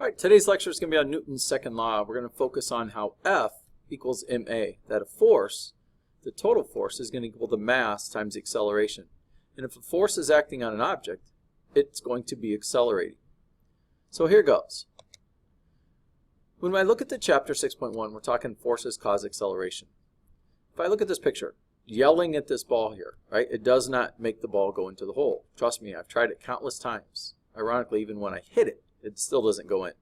All right, today's lecture is going to be on Newton's second law. We're going to focus on how F equals ma, that a force, the total force, is going to equal the mass times the acceleration. And if a force is acting on an object, it's going to be accelerating. So here goes. When I look at the chapter 6.1, we're talking forces cause acceleration. If I look at this picture, yelling at this ball here, right, it does not make the ball go into the hole. Trust me, I've tried it countless times. Ironically, even when I hit it, it still doesn't go in.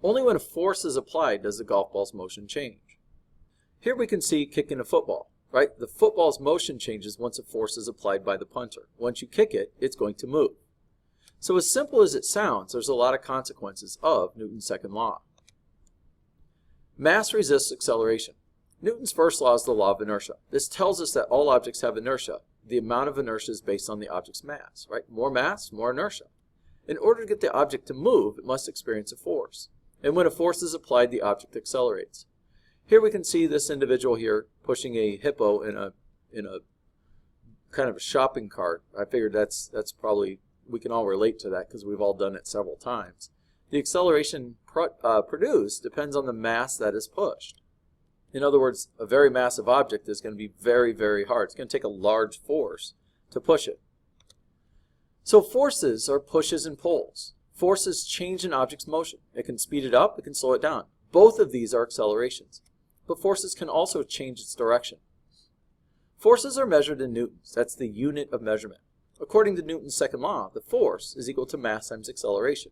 Only when a force is applied does the golf ball's motion change. Here we can see kicking a football, right? The football's motion changes once a force is applied by the punter. Once you kick it, it's going to move. So as simple as it sounds, there's a lot of consequences of Newton's second law. Mass resists acceleration. Newton's first law is the law of inertia. This tells us that all objects have inertia. The amount of inertia is based on the object's mass, right? More mass, more inertia. In order to get the object to move, it must experience a force. And when a force is applied, the object accelerates. Here we can see this individual here pushing a hippo in a kind of a shopping cart. I figured that's probably, we can all relate to that because we've all done it several times. The acceleration produced depends on the mass that is pushed. In other words, a very massive object is going to be very, very hard. It's going to take a large force to push it. So forces are pushes and pulls. Forces change an object's motion. It can speed it up, it can slow it down. Both of these are accelerations. But forces can also change its direction. Forces are measured in newtons. That's the unit of measurement. According to Newton's second law, the force is equal to mass times acceleration.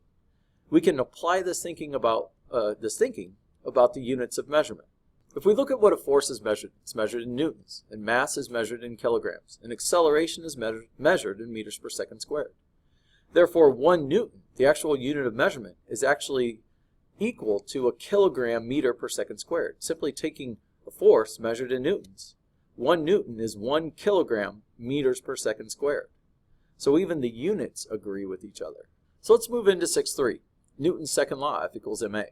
We can apply this thinking about the units of measurement. If we look at what a force is measured, it's measured in newtons, and mass is measured in kilograms, and acceleration is measured in meters per second squared. Therefore, 1 newton, the actual unit of measurement, is actually equal to a kilogram meter per second squared. Simply taking a force measured in newtons. 1 newton is 1 kilogram meters per second squared. So even the units agree with each other. So let's move into 6.3. Newton's second law, F equals ma.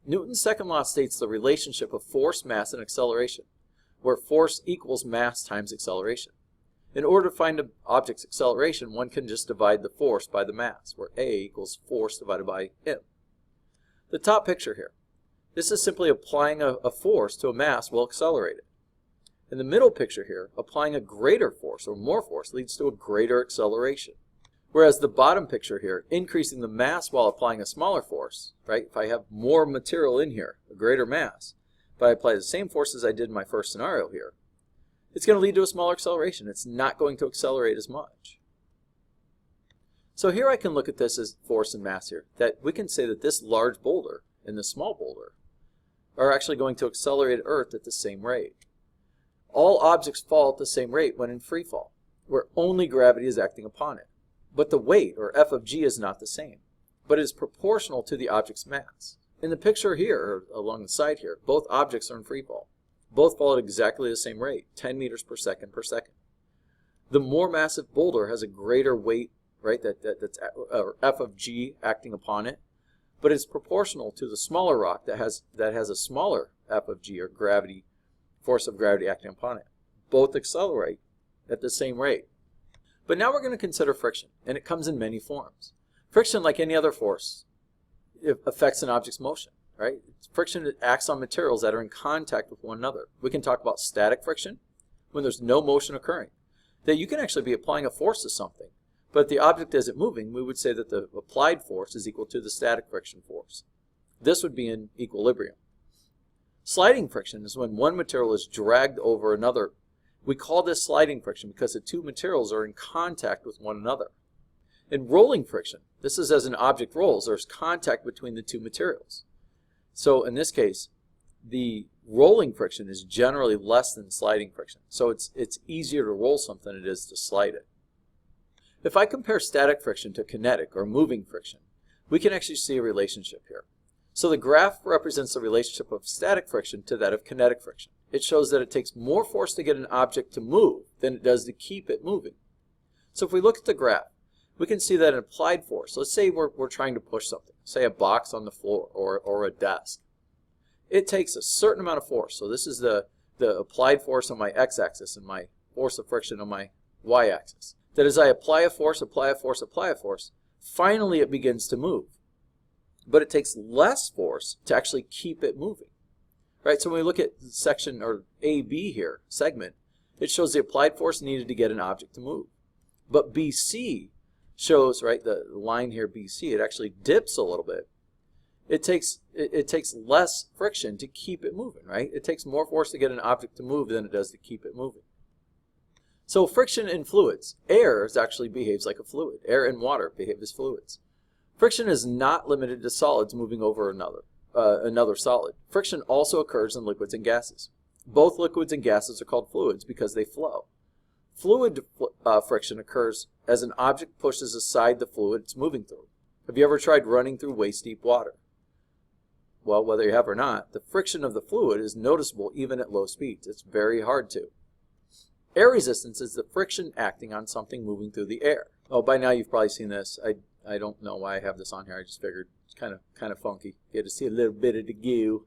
Newton's second law states the relationship of force, mass, and acceleration, where force equals mass times acceleration. In order to find an object's acceleration, one can just divide the force by the mass, where A equals force divided by m. The top picture here, this is simply applying a force to a mass will accelerate it. In the middle picture here, applying a greater force or more force leads to a greater acceleration. Whereas the bottom picture here, increasing the mass while applying a smaller force, right? If I have more material in here, a greater mass, but I apply the same force as I did in my first scenario here, it's going to lead to a smaller acceleration. It's not going to accelerate as much. So here I can look at this as force and mass here, that we can say that this large boulder and this small boulder are actually going to accelerate Earth at the same rate. All objects fall at the same rate when in free fall, where only gravity is acting upon it. But the weight, or F of g, is not the same, but it is proportional to the object's mass. In the picture here, or along the side here, both objects are in free fall. Both fall at exactly the same rate, 10 meters per second per second. The more massive boulder has a greater weight, right, that's F of g acting upon it, but it's proportional to the smaller rock that has a smaller F of g, or gravity, force of gravity acting upon it. Both accelerate at the same rate. But now we're going to consider friction, and it comes in many forms. Friction, like any other force, it affects an object's motion, right? Friction acts on materials that are in contact with one another. We can talk about static friction, when there's no motion occurring. That you can actually be applying a force to something, but if the object isn't moving, we would say that the applied force is equal to the static friction force. This would be in equilibrium. Sliding friction is when one material is dragged over another. We call this sliding friction because the two materials are in contact with one another. In rolling friction, this is as an object rolls, there's contact between the two materials. So in this case, the rolling friction is generally less than sliding friction. So it's easier to roll something than it is to slide it. If I compare static friction to kinetic or moving friction, we can actually see a relationship here. So the graph represents the relationship of static friction to that of kinetic friction. It shows that it takes more force to get an object to move than it does to keep it moving. So if we look at the graph, we can see that an applied force, let's say we're trying to push something, say a box on the floor or a desk. It takes a certain amount of force. So this is the applied force on my x-axis and my force of friction on my y-axis. That as I apply a force, finally it begins to move. but it takes less force to actually keep it moving. Right? So when we look at section or AB here, segment, it shows the applied force needed to get an object to move. But BC shows, right, the line here BC, it actually dips a little bit. It takes less friction to keep it moving, right? It takes more force to get an object to move than it does to keep it moving. So friction in fluids. Air actually behaves like a fluid. Air and water behave as fluids. Friction is not limited to solids moving over another solid. Friction also occurs in liquids and gases. Both liquids and gases are called fluids because they flow. Fluid friction occurs as an object pushes aside the fluid it's moving through. Have you ever tried running through waist-deep water? Well, whether you have or not, the friction of the fluid is noticeable even at low speeds. It's very hard to. Air resistance is the friction acting on something moving through the air. Oh, by now you've probably seen this. I don't know why I have this on here. I just figured it's kind of funky. You had to see a little bit of the goo.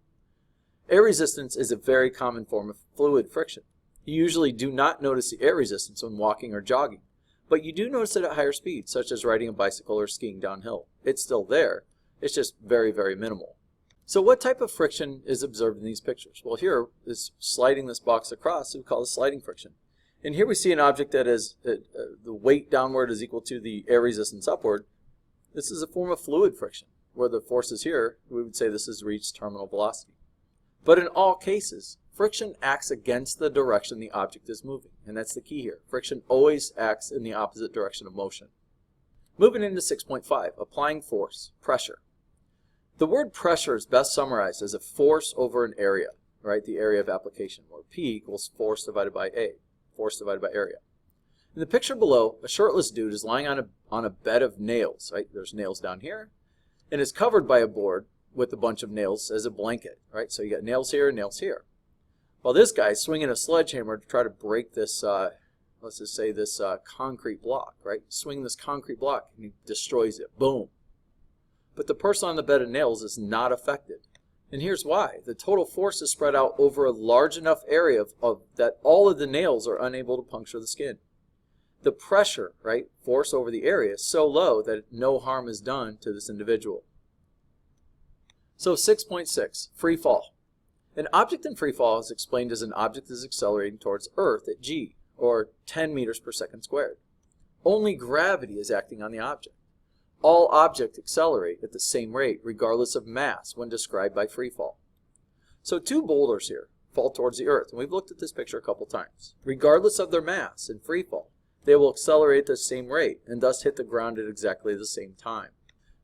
Air resistance is a very common form of fluid friction. You usually do not notice the air resistance when walking or jogging, but you do notice it at higher speeds, such as riding a bicycle or skiing downhill. It's still there. It's just very, very minimal. So what type of friction is observed in these pictures? Well, here is sliding this box across. We call this sliding friction. And here we see an object that is the weight downward is equal to the air resistance upward. This is a form of fluid friction, where the force is here. We would say this has reached terminal velocity. But in all cases, friction acts against the direction the object is moving, and that's the key here. Friction always acts in the opposite direction of motion. Moving into 6.5, applying force, pressure. The word pressure is best summarized as a force over an area, right? The area of application, where P equals force divided by A, force divided by area. In the picture below, a shirtless dude is lying on a bed of nails, right? There's nails down here, and is covered by a board with a bunch of nails as a blanket, right? So you got nails here and nails here. While this guy's swinging a sledgehammer to try to break this, let's just say this concrete block, right? Swing this concrete block and he destroys it, boom. But the person on the bed of nails is not affected. And here's why. The total force is spread out over a large enough area that all of the nails are unable to puncture the skin. The pressure, right, force over the area is so low that no harm is done to this individual. So 6.6, free fall. An object in free fall is explained as an object is accelerating towards Earth at g, or 10 meters per second squared. Only gravity is acting on the object. All objects accelerate at the same rate, regardless of mass, when described by free fall. So two boulders here fall towards the Earth, and we've looked at this picture a couple times. Regardless of their mass in free fall, they will accelerate at the same rate, and thus hit the ground at exactly the same time.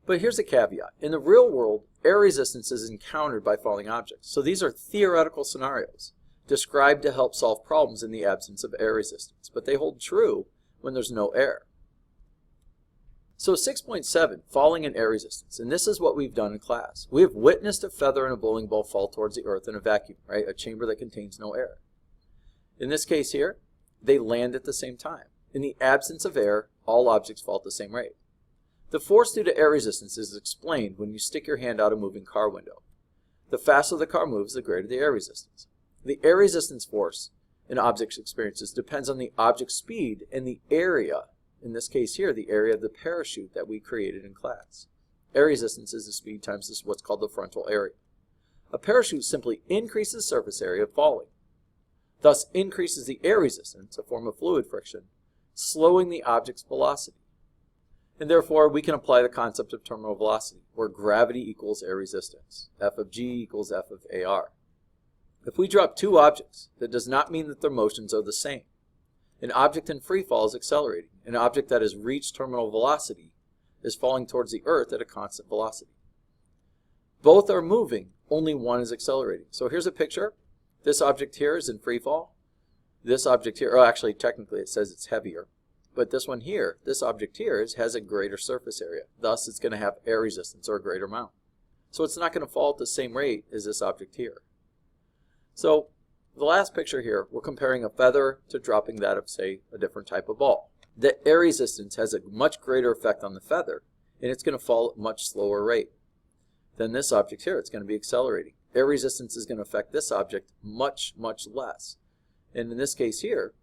But here's a caveat. In the real world, air resistance is encountered by falling objects. So these are theoretical scenarios described to help solve problems in the absence of air resistance, but they hold true when there's no air. So 6.7, falling in air resistance, and this is what we've done in class. We have witnessed a feather and a bowling ball fall towards the Earth in a vacuum, right? A chamber that contains no air. In this case here, they land at the same time. In the absence of air, all objects fall at the same rate. The force due to air resistance is explained when you stick your hand out a moving car window. The faster the car moves, the greater the air resistance. The air resistance force an object experiences depends on the object's speed and the area, in this case here, the area of the parachute that we created in class. Air resistance is the speed times what's called the frontal area. A parachute simply increases the surface area of falling, thus increases the air resistance, a form of fluid friction, slowing the object's velocity. And therefore, we can apply the concept of terminal velocity, where gravity equals air resistance. F of g equals F of AR. If we drop two objects, that does not mean that their motions are the same. An object in free fall is accelerating. An object that has reached terminal velocity is falling towards the Earth at a constant velocity. Both are moving, only one is accelerating. So here's a picture. This object here is in free fall. This object here, oh, actually, technically it says it's heavier. But this one here, this object here, has a greater surface area. Thus, it's going to have air resistance or a greater amount. So it's not going to fall at the same rate as this object here. So the last picture here, we're comparing a feather to dropping that of, say, a different type of ball. The air resistance has a much greater effect on the feather, and it's going to fall at a much slower rate than this object here. It's going to be accelerating. Air resistance is going to affect this object much, much less. And in this case here,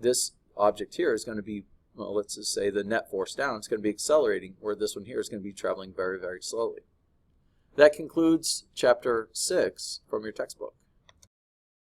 this object here is going to be, well, let's just say the net force down, it's going to be accelerating, where this one here is going to be traveling very, very slowly. That concludes Chapter 6 from your textbook.